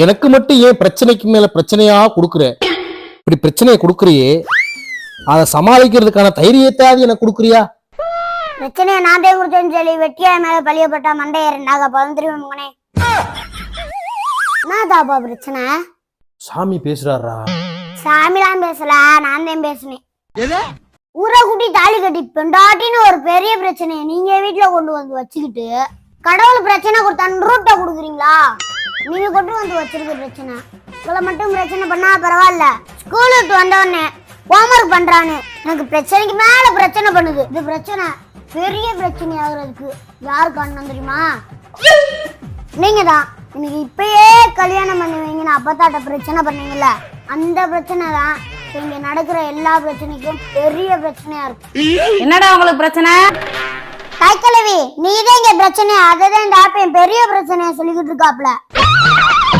எனக்கு மட்டும் ஏன் பிரச்சனைக்கு மேல பிரச்சனையா கொடுக்குற? இப்படி பிரச்சனையை கொடுக்குறியே, அதை சமாளிக்கிறதுக்கான தைரியத்தையாவது எனக்கு கொடுக்குறியா? பிரச்சனையை நான் தான் கொடுத்தேன்னு சொல்லி வெட்டியா மேல பழியப்பட்டா மண்டையர் நாங்க பதந்திருவோம் மகனே. என்னதாப்பா பிரச்சனை? சாமி பேசுறாரா? சாமிலாம் பேசல, நான் தான் பேசுனேன். ஊரை கூட்டி தாலி கட்டி பெண்டாட்டின்னு ஒரு பெரிய பிரச்சனையை நீங்க வீட்டுல கொண்டு வந்து வச்சுக்கிட்டு கடவுள் பிரச்சனை கொடுத்தான்னு ரூட்டை கொடுக்குறீங்களா? நீங்க கொண்டு வந்து வச்சிருக்க பிரச்சனை இவளை மட்டும் பிரச்சனை பண்ணா பரவாயில்ல. ஸ்கூலுக்கு வந்தவொடனே ஹோம்ஒர்க் பண்றான்னு எனக்கு பிரச்சனைக்கு மேல பிரச்சனை பண்ணுது. இது பிரச்சனை பெரிய பிரச்சனை ஆகுறதுக்கு யாரு காரணம் தெரியுமா? நீங்க தான். எனக்கு இப்பயே கல்யாணம் பண்ணுவீங்கன்னு அப்பத்தாட்ட பிரச்சனை பண்ணீங்கல்ல, அந்த பிரச்சனை தான் இங்க நடக்கிற எல்லா பிரச்சனைக்கும் பெரிய பிரச்சனையா இருக்கு. என்னடா உங்களுக்கு பிரச்சனை? தாய்க்கிழவி நீதான் இங்க பிரச்சனை, அததான் இந்த ஆப்பையும் பெரிய பிரச்சனையா சொல்லிக்கிட்டு இருக்காப்ல.